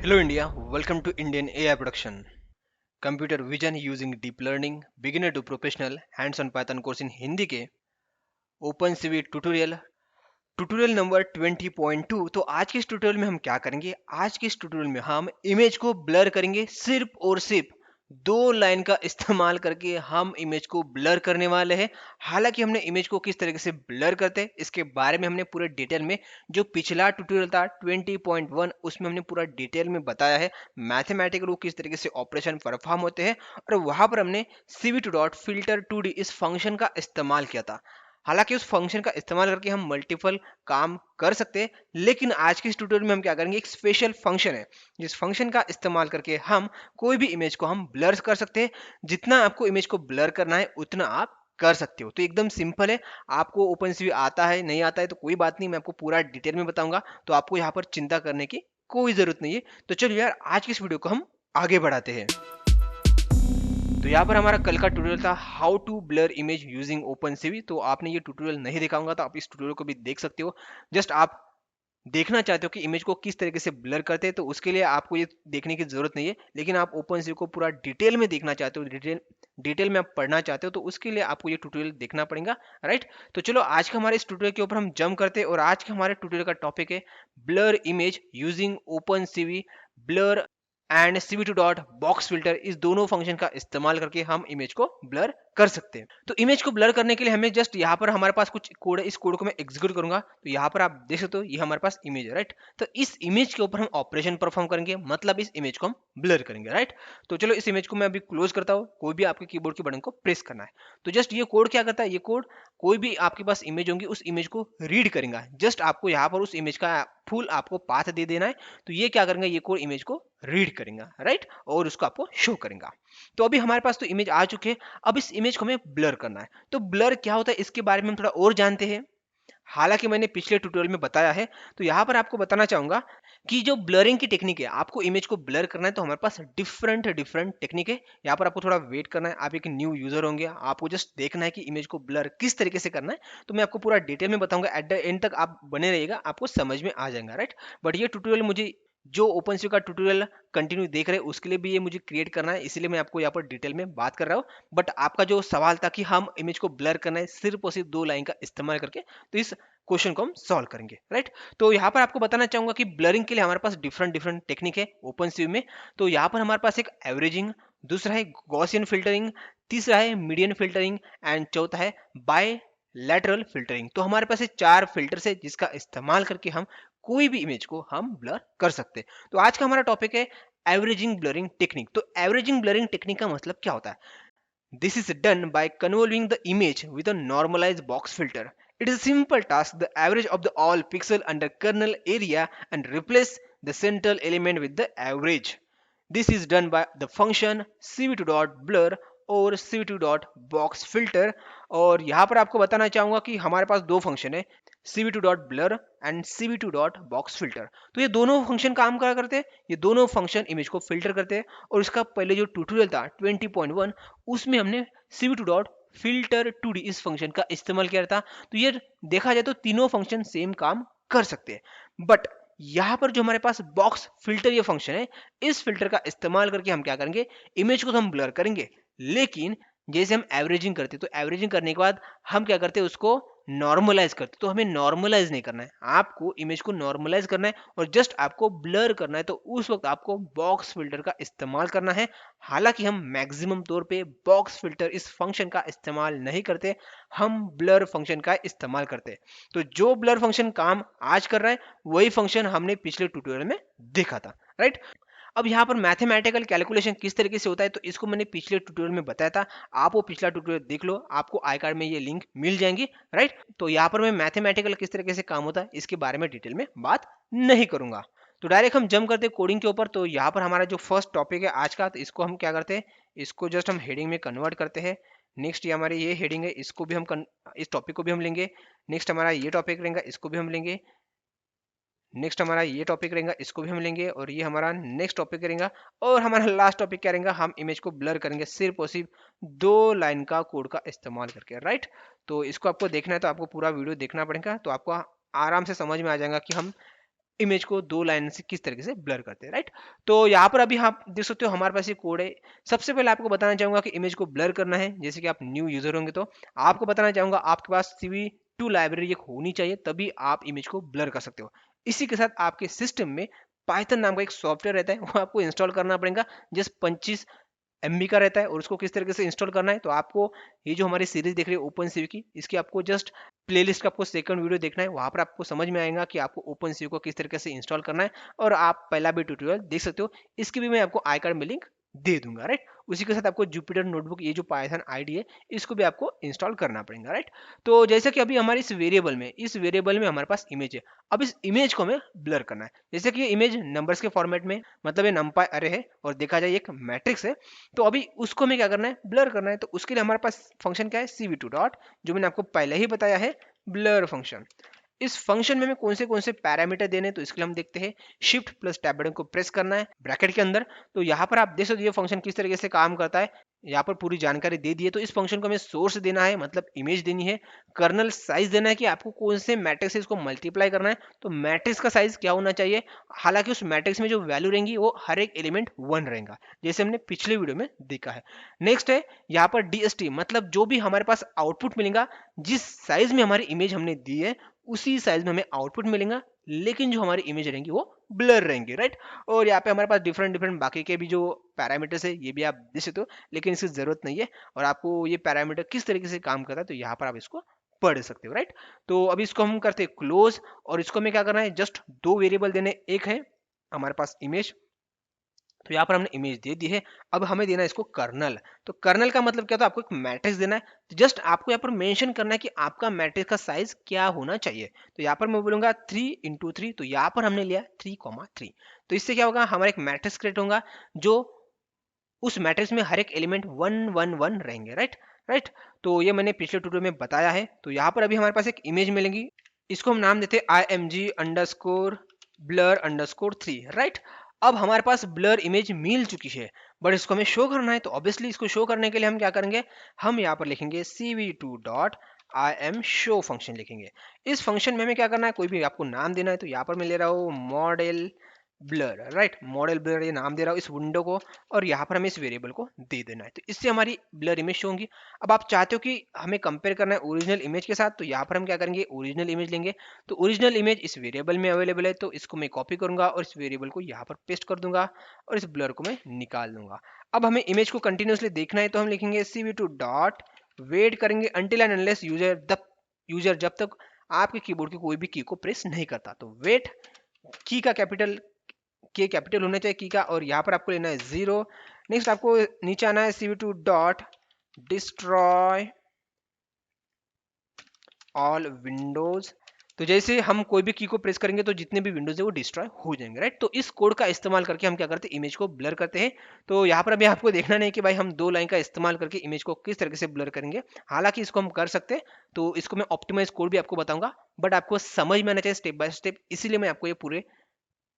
Hello India, welcome to Indian AI production. Computer vision using deep learning, beginner to professional, hands-on Python course in Hindi के OpenCV tutorial number 20.2। तो आज के इस tutorial में हम क्या करेंगे? आज के इस ट्यूटोरियल में हम इमेज को ब्लर करेंगे, सिर्फ और सिर्फ दो लाइन का इस्तेमाल करके हम इमेज को ब्लर करने वाले हैं। हालांकि हमने इमेज को किस तरीके से ब्लर करते हैं इसके बारे में हमने पूरे डिटेल में जो पिछला ट्यूटोरियल था 20.1 उसमें हमने पूरा डिटेल में बताया है। मैथमेटिकल वो किस तरीके से ऑपरेशन परफॉर्म होते हैं और वहां पर हमने cv2 डॉट फिल्टर 2d इस फंक्शन का इस्तेमाल किया था। हालांकि उस फंक्शन का इस्तेमाल करके हम मल्टीपल काम कर सकते हैं, लेकिन आज के इस ट्यूटोरियल में हम क्या करेंगे, एक स्पेशल फंक्शन है जिस फंक्शन का इस्तेमाल करके हम कोई भी इमेज को हम ब्लर कर सकते हैं। जितना आपको इमेज को ब्लर करना है उतना आप कर सकते हो। तो एकदम सिंपल है। आपको ओपन सीवी आता है नहीं आता है तो कोई बात नहीं, मैं आपको पूरा डिटेल में बताऊंगा, तो आपको यहाँ पर चिंता करने की कोई जरूरत नहीं है। तो चलिए यार, आज की इस वीडियो को हम आगे बढ़ाते हैं। तो यहाँ पर हमारा कल का ट्यूटोरियल था how to blur image using OpenCV. तो आपने ये ट्यूटोरियल नहीं देखा होगा तो आप इस ट्यूटोरियल को भी देख सकते हो। जस्ट आप देखना चाहते हो कि इमेज को किस तरीके से ब्लर करते हैं तो उसके लिए आपको ये देखने की जरूरत नहीं है। लेकिन आप ओपन सीवी को पूरा डिटेल में देखना चाहते हो, डिटेल में आप पढ़ना चाहते हो, तो उसके लिए आपको ये ट्यूटोरियल देखना पड़ेगा। राइट। तो चलो आज का हमारे इस ट्यूटोरियल के ऊपर हम जंप करते हैं और आज के हमारे ट्यूटोरियल का टॉपिक है blur image using open CV blur and cv2 dot box filter. इस दोनों फंक्शन का इस्तेमाल करके हम इमेज को ब्लर कर सकते हैं। तो इमेज को ब्लर करने के लिए हमें जस्ट यहाँ पर हमारे पास कुछ कोड है, इस कोड को मैं एग्जीक्यूट करूंगा तो यहाँ पर आप देख सकते हो ये हमारे पास इमेज है। राइट। तो इस इमेज के ऊपर हम ऑपरेशन परफॉर्म करेंगे, मतलब इस इमेज को हम ब्लर करेंगे। राइट। तो चलो इस इमेज को मैं अभी क्लोज करता हूँ। कोई भी आपके कीबोर्ड के बटन को प्रेस करना है तो जस्ट ये कोड क्या करता है, ये कोड कोई भी आपके पास इमेज होंगी उस इमेज को रीड करेगा। जस्ट आपको यहाँ पर उस इमेज का फुल आपको पाथ दे देना है। तो ये क्या करेंगे, ये कोड इमेज को रीड करेगा। राइट। और उसको आपको शो करेगा। तो अभी हमारे पास तो इमेज आ चुके हैं। अब इस इमेज को हमें ब्लर करना है। तो ब्लर क्या होता है इसके बारे में हम थोड़ा और जानते हैं। हालांकि मैंने पिछले ट्यूटोरियल में बताया है, तो यहाँ पर आपको बताना चाहूंगा कि जो ब्लरिंग की टेक्निक है, आपको इमेज को ब्लर करना है तो हमारे पास डिफरेंट डिफरेंट टेक्निक है। यहाँ पर आपको थोड़ा वेट करना है। आप एक न्यू यूजर होंगे, आपको जस्ट देखना है कि इमेज को ब्लर किस तरीके से करना है। तो मैं आपको पूरा डिटेल में बताऊंगा। एट द एंड तक आप बने रहिएगा, आपको समझ में आ जाएगा। राइट। बट ये ट्यूटोरियल मुझे जो ओपन का ट्यूटोरियल कंटिन्यू देख रहे हैं उसके लिए भी ये मुझे क्रिएट करना है, इसीलिए मैं आपको यहाँ पर डिटेल में बात कर रहा हूँ। बट आपका जो सवाल था कि हम इमेज को ब्लर करना है सिर्फ और सिर्फ दो लाइन का इस्तेमाल करके, तो इस क्वेश्चन को हम सॉल्व करेंगे। राइट। तो यहाँ पर आपको बताना चाहूंगा कि ब्लरिंग के लिए हमारे पास डिफरेंट डिफरेंट टेक्निक है ओपन में। तो यहाँ पर हमारे पास एक एवरेजिंग, दूसरा है गॉसियन फिल्टरिंग, तीसरा है मीडियन फिल्टरिंग एंड चौथा है बाय लैटरल फिल्टरिंग। तो हमारे पास ये चार फिल्टर्स है जिसका इस्तेमाल करके हम कोई भी इमेज को हम ब्लर कर सकते हैं। तो आज का हमारा टॉपिक है एवरेजिंग ब्लरिंग टेक्निक। तो एवरेजिंग ब्लरिंग टेक्निक का मतलब क्या होता है? This is done by convolving the image with a normalized box filter. It is a simple task, the average of the all pixel under kernel area and replace the central element with the average. This is done by the function cv2.blur और cv2.boxFilter। और यहाँ पर आपको बताना चाहूंगा कि हमारे पास दो फंक्शन है, cv2.blur एंड cv2.boxFilter। तो ये दोनों फंक्शन काम क्या करते हैं, ये दोनों फंक्शन इमेज को फिल्टर करते हैं। और इसका पहले जो ट्यूटोरियल था 20.1 उसमें हमने cv2.filter2d इस फंक्शन का इस्तेमाल किया था। तो ये देखा जाए तो तीनों फंक्शन सेम काम कर सकते हैं। बट यहाँ पर जो हमारे पास बॉक्स फिल्टर ये फंक्शन है, इस फिल्टर का इस्तेमाल करके हम क्या करेंगे, इमेज को तो हम ब्लर करेंगे, लेकिन जैसे हम एवरेजिंग करते तो एवरेजिंग करने के बाद हम क्या करते हैं, उसको नॉर्मलाइज करते। तो हमें नॉर्मलाइज नहीं करना है, आपको इमेज को नॉर्मलाइज करना है और जस्ट आपको ब्लर करना है। तो उस वक्त आपको बॉक्स फिल्टर का इस्तेमाल करना है। हालांकि हम मैक्सिमम तौर पे बॉक्स फिल्टर इस फंक्शन का इस्तेमाल नहीं करते, हम ब्लर फंक्शन का इस्तेमाल करते हैं। तो जो ब्लर फंक्शन काम आज कर रहा है वही फंक्शन हमने पिछले ट्यूटोरियल में देखा था। राइट। अब यहाँ पर मैथमेटिकल कैलकुलेशन किस तरीके से होता है तो इसको मैंने पिछले ट्यूटोरियल में बताया था। आप वो पिछला ट्यूटोरियल देख लो, आपको आई कार्ड में ये लिंक मिल जाएंगी। राइट। तो यहाँ पर मैं मैथमेटिकल किस तरीके से काम होता है इसके बारे में डिटेल में बात नहीं करूंगा। तो डायरेक्ट हम जंप करते हैं कोडिंग के ऊपर। तो यहाँ पर हमारा जो फर्स्ट टॉपिक है आज का, तो इसको हम क्या करते हैं, इसको जस्ट हम हेडिंग में कन्वर्ट करते हैं। नेक्स्ट ये हमारी ये हेडिंग है, इसको भी हम इस टॉपिक को भी हम लेंगे। नेक्स्ट हमारा ये टॉपिक रहेगा, इसको भी हम लेंगे। नेक्स्ट हमारा ये टॉपिक रहेगा, इसको भी हम लेंगे। और ये हमारा नेक्स्ट टॉपिक रहेगा। और हमारा लास्ट टॉपिक क्या रहेगा, हम इमेज को ब्लर करेंगे सिर्फ और सिर्फ दो लाइन का कोड का इस्तेमाल करके। राइट। तो इसको आपको देखना है तो आपको पूरा वीडियो देखना पड़ेगा, तो आपको आराम से समझ में आ जाएगा कि हम इमेज को दो लाइन से किस तरीके से ब्लर करते हैं, राइट। तो यहाँ पर अभी आप देख सकते हो हमारे पास ये कोड है। सबसे पहले आपको बताना चाहूंगा कि इमेज को ब्लर करना है, जैसे कि आप न्यू यूजर होंगे तो आपको बताना चाहूंगा आपके पास CV2 लाइब्रेरी एक होनी चाहिए, तभी आप इमेज को ब्लर कर सकते हो। इसी के साथ आपके सिस्टम में पाइथन नाम का एक सॉफ्टवेयर रहता है, वो आपको इंस्टॉल करना पड़ेगा। जस्ट 25 MB का रहता है। और उसको किस तरीके से इंस्टॉल करना है, तो आपको ये जो हमारी सीरीज देख रही है ओपन सीवी की, इसकी आपको जस्ट प्लेलिस्ट का आपको सेकंड वीडियो देखना है, वहां पर आपको समझ में आएगा कि आपको ओपन सीवी को किस तरीके से इंस्टॉल करना है। और आप पहला भी ट्यूटोरियल देख सकते हो, इसकी भी मैं आपको आई कार्ड में लिंक दे दूंगा, राइट। उसी के साथ आपको जुपिटर नोटबुक, ये जो पाइथन आईडी है, इसको भी आपको इंस्टॉल करना पड़ेगा, राइट। तो जैसे कि अभी हमारे इस वेरिएबल में हमारे पास इमेज है। अब इस इमेज को हमें ब्लर करना है। जैसे कि ये इमेज नंबर्स के फॉर्मेट में, मतलब ये नंपाई अरे है और देखा जाए एक मैट्रिक्स है। तो अभी उसको हमें क्या करना है, ब्लर करना है। तो उसके लिए हमारे पास फंक्शन क्या है, CV2 डॉट, जो मैंने आपको पहले ही बताया है, ब्लर फंक्शन। इस फंक्शन में हमें कौन से पैरामीटर देने हैं, तो इसके लिए हम देखते हैं शिफ्ट प्लस टैब बटन को प्रेस करना है ब्रैकेट के अंदर। तो यहाँ पर आप देख सकते हो ये फंक्शन किस तरीके से काम करता है, यहाँ पर पूरी जानकारी दे दी है। तो इस फंक्शन को हमें सोर्स देना है, मतलब इमेज देनी है। कर्नल साइज देना है कि आपको कौन से मैट्रिक्स से इसको मल्टीप्लाई करना है, तो मैट्रिक्स का साइज क्या होना चाहिए। हालांकि उस मैट्रिक्स में जो वैल्यू रहेंगी वो हर एक एलिमेंट 1 रहेगा, जैसे हमने पिछले वीडियो में देखा है। नेक्स्ट है यहाँ पर DST, मतलब जो भी हमारे पास आउटपुट मिलेगा, जिस साइज में हमारी इमेज हमने दी है उसी साइज में हमें आउटपुट मिलेगा, लेकिन जो हमारी इमेज रहेंगी वो ब्लर रहेंगे, राइट। और यहाँ पे हमारे पास डिफरेंट डिफरेंट बाकी के भी जो पैरामीटर्स है, ये भी आप देख सकते हो, लेकिन इसकी जरूरत नहीं है। और आपको ये पैरामीटर किस तरीके से काम करता है, तो यहाँ पर आप इसको पढ़ सकते हो, राइट। तो अभी इसको हम करते हैं क्लोज। और इसको हमें क्या करना है, जस्ट दो वेरिएबल देने, एक है हमारे पास इमेज, तो यहाँ पर हमने इमेज दे दी है। अब हमें देना है इसको कर्नल। तो कर्नल का मतलब क्या, तो आपको एक मैट्रिक्स देना है। तो जस्ट आपको यहाँ पर मेंशन करना है कि आपका मैट्रिक्स का साइज क्या होना चाहिए। तो यहाँ पर मैं बोलूंगा 3 × 3। तो यहाँ पर हमने लिया 3, 3। तो इससे क्या होगा, हमारा एक मैट्रिक्स क्रिएट होगा, जो उस मैट्रिक्स में हर एक एलिमेंट 1 1 1 रहेंगे, राइट। राइट। तो ये मैंने पिछले ट्यूटोरियल में बताया है। तो यहाँ पर अभी हमारे पास एक इमेज मिलेगी, इसको हम नाम देते हैं IMG_blur_3, राइट। अब हमारे पास ब्लर इमेज मिल चुकी है, बट इसको हमें शो करना है। तो ऑब्वियसली इसको शो करने के लिए हम क्या करेंगे, हम यहाँ पर लिखेंगे CV2 डॉट IMShow फंक्शन लिखेंगे। इस फंक्शन में हमें क्या करना है, कोई भी आपको नाम देना है। तो यहाँ पर मैं ले रहा हूँ model blur, right, model blur ये नाम दे रहा हूँ इस विंडो को। और यहाँ पर हमें इस वेरिएबल को दे देना है, तो इससे हमारी ब्लर इमेज शो होंगी। अब आप चाहते हो कि हमें कंपेयर करना है ओरिजिनल इमेज के साथ, तो यहाँ पर हम क्या करेंगे, ओरिजिनल इमेज लेंगे। तो ओरिजिनल इमेज इस वेरिएबल में अवेलेबल है, तो इसको मैं कॉपी करूंगा और इस वेरिएबल को यहाँ पर पेस्ट कर दूंगा और इस ब्लर को मैं निकाल दूंगा। अब हमें इमेज को कंटिन्यूसली देखना है, तो हम लिखेंगे CV2 डॉट वेट करेंगे अंटिल एंड अनलेस यूजर जब तक आपके कीबोर्ड की कोई भी की को प्रेस नहीं करता। तो वेट की का कैपिटल होना चाहिए की का, और यहाँ पर आपको लेना है 0। नेक्स्ट आपको नीचे आना है CV2 dot destroy all Windows. तो जैसे हम कोई भी की को प्रेस करेंगे तो जितने भी विंडोज है वो डिस्ट्रॉय हो जाएंगे, राइट। तो इस कोड का इस्तेमाल करके हम क्या करते हैं, इमेज को ब्लर करते हैं। तो यहाँ पर अभी आपको देखना नहीं कि भाई हम दो लाइन का इस्तेमाल करके इमेज को किस तरीके से ब्लर करेंगे, हालांकि इसको हम कर सकते हैं। तो इसको मैं ऑप्टिमाइज कोड भी आपको बताऊंगा, बट आपको समझ में आना चाहिए स्टेप बाय स्टेप, इसीलिए मैं आपको ये पूरे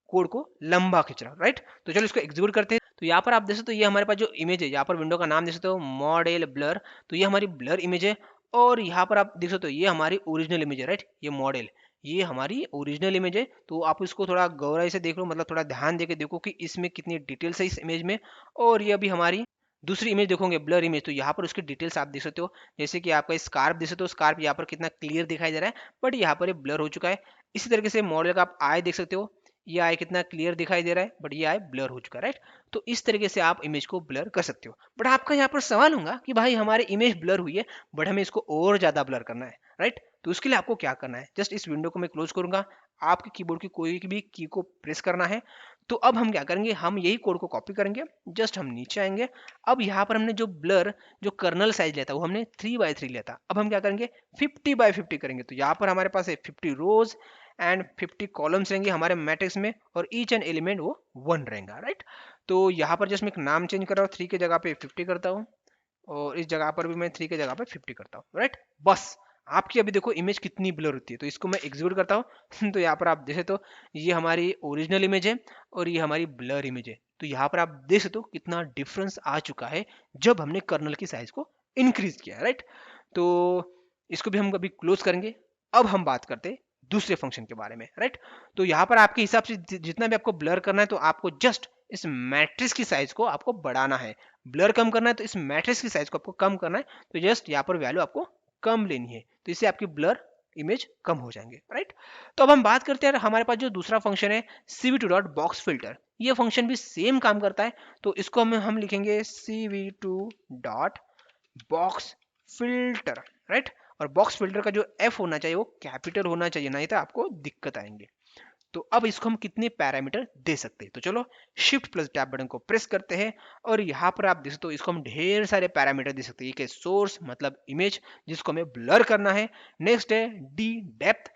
कोड को लंबा खींच रहा हूँ, राइट। तो चलो इसको एग्जीक्यूट करते हैं। तो यहाँ पर आप देख सकते हो ये हमारे पास जो इमेज है, यहाँ पर विंडो का नाम देख सकते हो मॉडल ब्लर। तो ये हमारी ब्लर इमेज है। और यहाँ पर आप देख सकते हो ये हमारी ओरिजिनल इमेज है, राइट। ये मॉडल, ये हमारी ओरिजिनल इमेज है। तो आप इसको थोड़ा गहराई से देख लो, मतलब थोड़ा ध्यान देके देखो कि इसमें कितनी डिटेल्स है इस इमेज में। और ये अभी हमारी दूसरी इमेज देखोगे ब्लर इमेज, तो यहाँ पर उसकी डिटेल्स आप देख सकते हो। जैसे कि आपका स्कार्प देख सकते हो, स्कार्प यहाँ पर कितना क्लियर दिखाई दे रहा है, बट यहाँ पर ये ब्लर हो चुका है। इसी तरीके से मॉडल का आप आई देख सकते हो, ये आई कितना क्लियर दिखाई दे रहा है, बट ये आई ब्लर हो चुका है, राइट। तो इस तरीके से आप इमेज को ब्लर कर सकते हो। बट आपका यहाँ पर सवाल होगा कि भाई हमारी इमेज ब्लर हुई है, बट हमें इसको और ज्यादा ब्लर करना है, राइट। तो उसके लिए आपको क्या करना है, जस्ट इस विंडो को मैं क्लोज करूंगा, आपके कीबोर्ड की कोई भी की को प्रेस करना है। तो अब हम क्या करेंगे, हम यही कोड को कॉपी करेंगे, जस्ट हम नीचे आएंगे। अब यहाँ पर हमने जो ब्लर जो कर्नल साइज लिया था वो हमने 3 by 3 लिया था, अब हम क्या करेंगे 50 by 50 करेंगे। तो यहाँ पर हमारे पास है 50 रोज एंड 50 कॉलम्स रहेंगे हमारे मैट्रिक्स में, और ईच एंड एलिमेंट वो 1 रहेगा, राइट। तो यहाँ पर जस्ट मैं एक नाम चेंज कर रहा हूँ, 3 के जगह पे 50 करता हूँ, और इस जगह पर भी मैं 3 के जगह पे 50 करता हूँ, राइट। बस आपकी अभी देखो इमेज कितनी ब्लर होती है। तो इसको मैं एग्जीक्यूट करता हूँ तो यहाँ पर आप देखे तो ये हमारी ओरिजिनल इमेज है और ये हमारी ब्लर इमेज है। तो यहाँ पर आप देख सकते हो कितना डिफरेंस आ चुका है जब हमने कर्नल की साइज को इंक्रीज किया, राइट। तो इसको भी हम अभी क्लोज करेंगे। अब हम बात करते हैं दूसरे फंक्शन के बारे में, राइट। तो यहाँ पर आपके हिसाब से जितना भी आपको ब्लर करना है तो आपको जस्ट इस मैट्रिक्स की साइज को आपको बढ़ाना है, ब्लर कम करना है तो इस मैट्रिक्स की साइज को आपको कम करना है, तो जस्ट यहाँ पर वैल्यू आपको कम लेनी है, तो इससे आपकी ब्लर इमेज कम हो जाएंगे, राइट। तो अब हम बात करते हैं हमारे पास जो दूसरा फंक्शन है cv2 डॉट बॉक्स फिल्टर, ये फंक्शन भी सेम काम करता है। तो इसको हम लिखेंगे cv2 dot box filter, right. और बॉक्स फिल्टर का जो एफ होना चाहिए वो कैपिटल होना चाहिए, नहीं तो आपको दिक्कत आएंगे। तो अब इसको हम कितने पैरामीटर दे सकते हैं, तो चलो शिफ्ट प्लस टैब बटन को प्रेस करते हैं और यहाँ पर आप देख सकते हो इसको हम ढेर सारे पैरामीटर दे सकते हैं। एक है सोर्स मतलब इमेज जिसको हमें ब्लर करना है, नेक्स्ट है डी डेप्थ,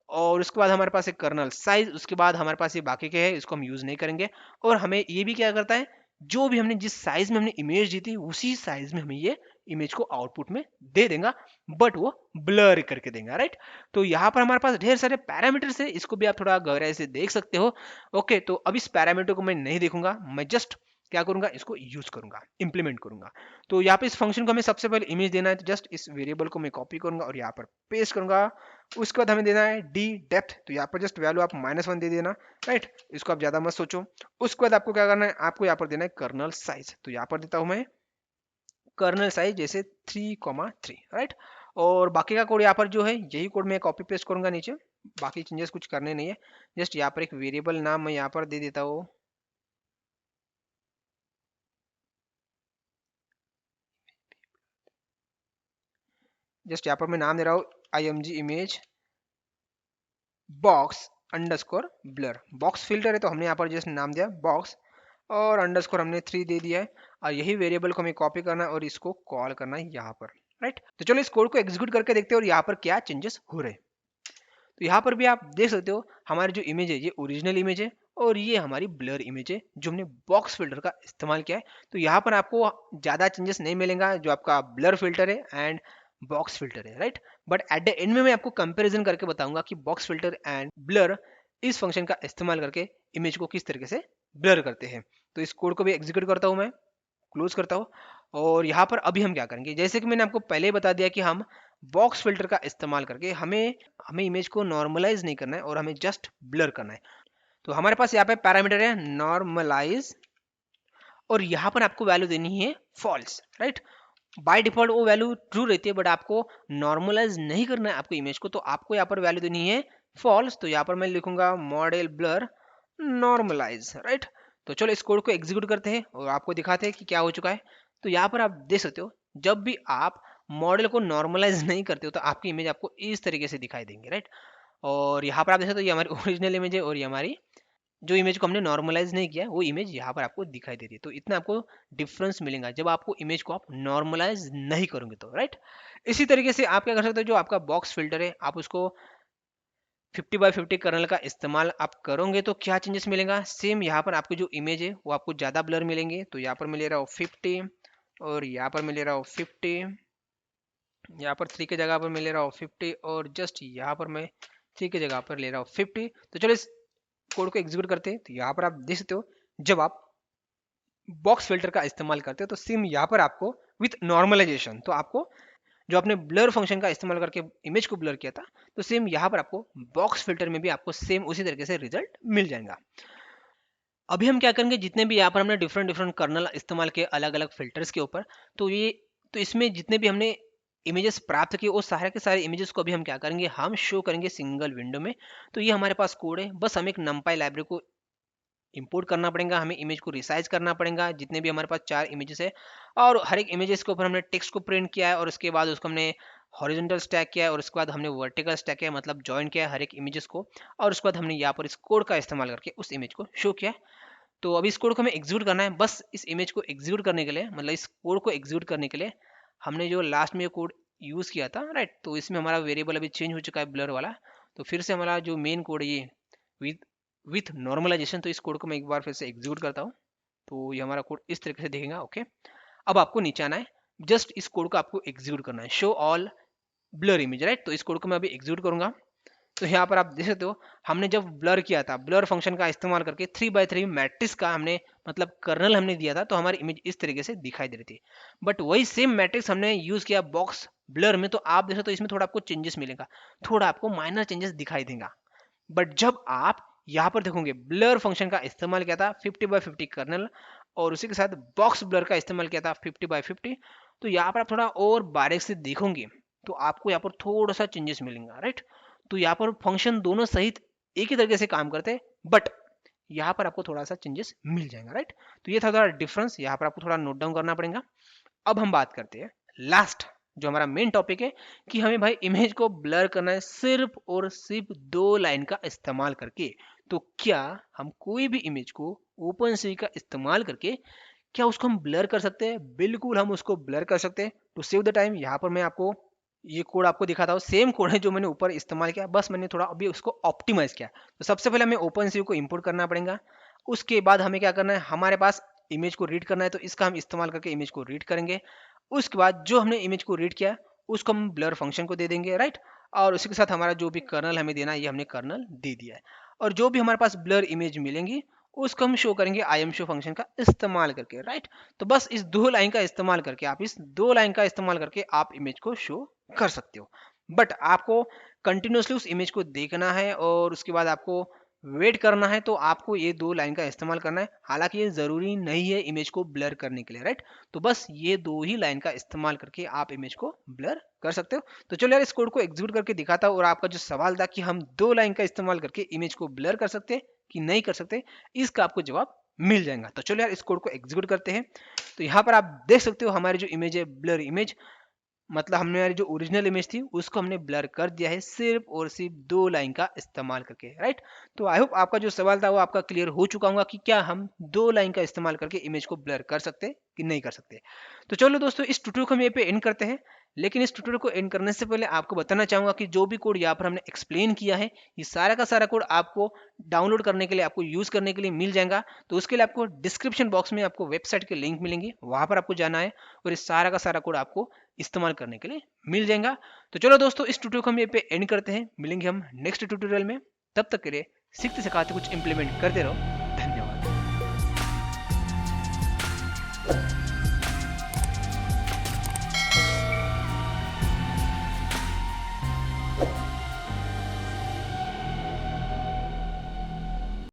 और उसके बाद हमारे पास है कर्नल साइज, उसके बाद हमारे पास ये बाकी के है इसको हम यूज नहीं करेंगे। और हमें ये भी क्या करता है, जो भी हमने जिस साइज में हमने इमेज दी थी उसी साइज में हमें ये इमेज को आउटपुट में दे देगा, बट वो ब्लर करके देगा, राइट। तो यहाँ पर हमारे पास ढेर सारे पैरामीटर्स है, इसको भी आप थोड़ा गहराई से देख सकते हो। ओके, तो अब इस पैरामीटर को मैं नहीं देखूंगा, मैं जस्ट क्या करूंगा, इसको यूज करूंगा, इंप्लीमेंट करूंगा। तो यहाँ पे इस फंक्शन को हमें सबसे पहले इमेज देना है, तो जस्ट इस वेरिएबल को मैं कॉपी करूंगा और यहाँ पर पेस्ट करूंगा। उसके बाद हमें देना है डी डेप्थ, तो यहाँ पर जस्ट वैल्यू आप -1 दे देना, राइट। इसको आप ज्यादा मत सोचो। उसके बाद आपको क्या करना है, आपको यहाँ पर देना है कर्नल साइज, तो यहाँ पर देता हूँ मैं कर्नल साइज जैसे 3,3, राइट। और बाकी का कोड यहाँ पर जो है यही कोड मैं कॉपी पेस्ट करूंगा नीचे, बाकी चेंजेस कुछ करने नहीं है। जस्ट यहाँ पर एक वेरिएबल नाम मैं यहाँ पर दे देता हूँ, जस्ट यहाँ पर मैं नाम दे रहा हूँ img image box underscore blur. Box filter है तो हमने यहाँ पर जस्ट नाम दिया बॉक्स और अंडरस्कोर हमने 3 दे दिया है, और यही वेरिएबल को हमें कॉपी करना है और इसको कॉल करना है यहाँ पर, राइट। तो चलो इस कोड को एग्जीक्यूट करके देखते हैं और यहाँ पर क्या चेंजेस हो रहे हैं। तो यहाँ पर भी आप देख सकते हो हमारी जो इमेज है ये ओरिजिनल इमेज है और ये हमारी ब्लर इमेज है जो हमने बॉक्स फिल्टर का इस्तेमाल किया है। तो यहाँ पर आपको ज़्यादा चेंजेस नहीं मिलेगा, जो आपका ब्लर फिल्टर है एंड बॉक्स फिल्टर है, right. But at the end में मैं आपको कंपैरिजन करके बताऊंगा कि बॉक्स फिल्टर एंड ब्लर इस फंक्शन का इस्तेमाल करके इमेज को किस तरीके से ब्लर करते हैं। तो इस कोड को भी एग्जीक्यूट करता हूँ मैं, क्लोज करता हूँ। और यहाँ पर अभी हम क्या करेंगे, जैसे कि मैंने आपको पहले ही बता दिया कि हम बॉक्स फिल्टर का इस्तेमाल करके हमें हमें इमेज को नॉर्मलाइज नहीं करना है और हमें जस्ट ब्लर करना है। तो हमारे पास यहाँ पे पैरामीटर है नॉर्मलाइज और यहाँ पर आपको वैल्यू देनी है फॉल्स, राइट। बाय डिफॉल्ट वो वैल्यू ट्रू रहती है, बट आपको नॉर्मलाइज नहीं करना है आपको इमेज को, तो आपको यहाँ पर वैल्यू देनी है फॉल्स। तो यहाँ पर मैं लिखूंगा मॉडल ब्लर नॉर्मलाइज, राइट। तो चलो इस कोड को एग्जीक्यूट करते हैं और आपको दिखाते हैं कि क्या हो चुका है। तो यहाँ पर आप देख सकते हो जब भी आप मॉडल को नॉर्मलाइज नहीं करते हो तो आपकी इमेज आपको इस तरीके से दिखाई देंगे, राइट। और यहाँ पर आप देख सकते हो ये हमारी ओरिजिनल इमेज है और ये हमारी जो इमेज को हमने नॉर्मलाइज नहीं किया वो इमेज यहाँ पर आपको दिखाई दे रही है। तो इतना आपको डिफरेंस मिलेगा जब आपको इमेज को आप नॉर्मलाइज नहीं करोगे तो, राइट। इसी तरीके से आप क्या कर सकते हो, जो आपका बॉक्स फिल्टर है आप उसको 50x50 कर्नल का इस्तेमाल आप करोगे तो क्या चेंजेस मिलेगा, सेम यहाँ पर आपकी जो इमेज है वो आपको ज़्यादा ब्लर मिलेंगे। तो यहाँ पर मैं ले रहा हूँ 50 और यहाँ पर मैं ले रहा हूँ 50, यहाँ पर 3 की जगह पर मैं ले रहा हूँ 50 और जस्ट यहाँ पर मैं 3 की जगह पर ले रहा हूँ 50। तो चलो इस कोड को एग्जीक्यूट करते हैं। तो यहाँ पर आप देख सकते हो जब आप बॉक्स फिल्टर का इस्तेमाल करते हो तो सेम यहाँ पर आपको विथ नॉर्मलाइजेशन, तो आपको जो आपने ब्लर फंक्शन का इस्तेमाल करके इमेज को ब्लर किया था तो सेम यहाँ पर आपको बॉक्स फिल्टर में भी आपको सेम उसी तरीके से रिजल्ट मिल जाएगा। अभी हम क्या करेंगे, जितने भी यहाँ पर हमने डिफरेंट डिफरेंट कर्नल इस्तेमाल किए अलग अलग फिल्टर्स के ऊपर, तो ये तो इसमें जितने भी हमने इमेजेस प्राप्त किए वो सारे के सारे इमेजेस को अभी हम क्या करेंगे, हम शो करेंगे सिंगल विंडो में। तो ये हमारे पास कोड है, बस हम एक numpy लाइब्रेरी को इंपोर्ट करना पड़ेगा, हमें इमेज को रिसाइज करना पड़ेगा जितने भी हमारे पास 4 इमेजेस है, और हर एक इमेजेस के ऊपर हमने टेक्स्ट को प्रिंट किया है और उसके बाद उसको हमने हॉरिजॉन्टल स्टैक किया है और उसके बाद हमने वर्टिकल स्टैक किया है, मतलब जॉइन किया है हर एक इमेजेस को, और उसके बाद हमने यहाँ पर इस कोड का इस्तेमाल करके उस इमेज को शो किया है। तो अभी इस कोड को हमें एग्जीक्यूट करना है, बस इस इमेज को एग्जीक्यूट करने के लिए, मतलब इस कोड को एग्जीक्यूट करने के लिए हमने जो लास्ट में कोड यूज़ किया था, राइट, तो इसमें हमारा वेरिएबल अभी चेंज हो चुका है ब्लर वाला। तो फिर से हमारा जो मेन कोड है ये विथ नॉर्मलाइजेशन, तो इस कोड को मैं एक बार फिर से एग्जीक्यूट करता हूँ। तो ये हमारा कोड इस तरीके से दिखेगा, ओके। अब आपको नीचे आना है, जस्ट इस कोड को आपको एग्जीक्यूट करना है, show all blur image, right. तो इस कोड को मैं अभी एग्जीक्यूट करूंगा। तो यहाँ पर आप देख सकते हो हमने जब ब्लर किया था, ब्लर फंक्शन का इस्तेमाल करके 3x3 मैट्रिक्स का हमने मतलब कर्नल हमने दिया था, तो हमारी इमेज इस तरीके से दिखाई दे रही थी। बट वही सेम मैट्रिक्स हमने यूज किया बॉक्स ब्लर में, तो आप देख सकते हो इसमें थोड़ा आपको चेंजेस मिलेगा, थोड़ा आपको माइनर चेंजेस दिखाई देगा। बट जब आप यहाँ पर देखोगे ब्लर फंक्शन का इस्तेमाल किया था 50/50 कर्नल, और उसी के साथ बॉक्स ब्लर का इस्तेमाल किया था 50/50, तो यहाँ पर आप थोड़ा और बारीक से देखोगे तो आपको यहाँ पर थोड़ा सा चेंजेस मिलेगा, राइट। तो यहाँ पर फंक्शन दोनों सहित एक ही तरीके से काम करते हैं, बट यहाँ पर आपको थोड़ा सा चेंजेस मिल जाएगा, राइट। तो ये था थोड़ा डिफरेंस, यहाँ पर आपको थोड़ा नोट डाउन करना पड़ेगा। अब हम बात करते हैं लास्ट, जो हमारा मेन टॉपिक है, कि हमें भाई इमेज को ब्लर करना है सिर्फ और सिर्फ 2 लाइन का इस्तेमाल करके। तो क्या हम कोई भी इमेज को ओपन सी का इस्तेमाल करके क्या उसको हम ब्लर कर सकते हैं? बिल्कुल हम उसको ब्लर कर सकते हैं। टू सेव द टाइम यहाँ पर मैं आपको ये कोड आपको दिखाता हूँ, सेम कोड है जो मैंने ऊपर इस्तेमाल किया, बस मैंने थोड़ा अभी उसको ऑप्टिमाइज किया। तो सबसे पहले हमें ओपन सी को इंपोर्ट करना पड़ेगा। उसके बाद हमें क्या करना है, हमारे पास इमेज को रीड करना है, तो इसका हम इस्तेमाल करके इमेज को रीड करेंगे। उसके बाद जो हमने इमेज को रीड किया उसको हम ब्लर फंक्शन को दे देंगे, राइट। और उसी के साथ हमारा जो भी कर्नल हमें देना है ये हमने कर्नल दे दिया है। और जो भी हमारे पास ब्लर इमेज मिलेंगी उसको हम शो करेंगे आई एम शो फंक्शन का इस्तेमाल करके, राइट। तो बस इस 2 लाइन का इस्तेमाल करके आप इमेज को शो कर सकते हो। बट आपको कंटिन्यूसली उस इमेज को देखना है और उसके बाद आपको वेट करना है, तो आपको ये 2 लाइन का इस्तेमाल करना है। हालांकि ये ज़रूरी नहीं है इमेज को ब्लर करने के लिए, राइट। तो बस ये 2 ही लाइन का इस्तेमाल करके आप इमेज को ब्लर कर सकते हो। तो चलो यार इस कोड को एग्जीक्यूट करके दिखाता हूँ, और आपका जो सवाल था कि हम 2 लाइन का इस्तेमाल करके इमेज को ब्लर कर सकते हैं कि नहीं कर सकते, इसका आपको जवाब मिल जाएगा। तो चलो यार इस कोड को एग्जीक्यूट करते हैं। तो यहाँ पर आप देख सकते हो हमारी जो इमेज है ब्लर इमेज, मतलब हमने हमारी जो ओरिजिनल इमेज थी उसको हमने ब्लर कर दिया है सिर्फ और सिर्फ 2 लाइन का इस्तेमाल करके, राइट। तो आई होप आपका जो सवाल था वो आपका क्लियर हो चुका होगा कि क्या हम 2 लाइन का इस्तेमाल करके इमेज को ब्लर कर सकते हैं कि नहीं कर सकते। तो चलो दोस्तों इस ट्यूटोरियल को हम ये पे एंड करते हैं। लेकिन इस ट्यूटोरियल को एंड करने से पहले आपको बताना चाहूंगा कि जो भी कोड यहाँ पर हमने एक्सप्लेन किया है, ये सारा का सारा कोड आपको डाउनलोड करने के लिए, आपको यूज करने के लिए मिल जाएगा। तो उसके लिए आपको डिस्क्रिप्शन बॉक्स में आपको वेबसाइट के लिंक मिलेंगे, वहां पर आपको जाना है और इस सारा का सारा कोड आपको इस्तेमाल करने के लिए मिल जाएगा। तो चलो दोस्तों इस ट्यूटोरियल को हम ये पे एंड करते हैं, मिलेंगे हम नेक्स्ट ट्यूटोरियल में। तब तक के लिए सीखते सिखाते कुछ इंप्लीमेंट करते रहो। धन्यवाद।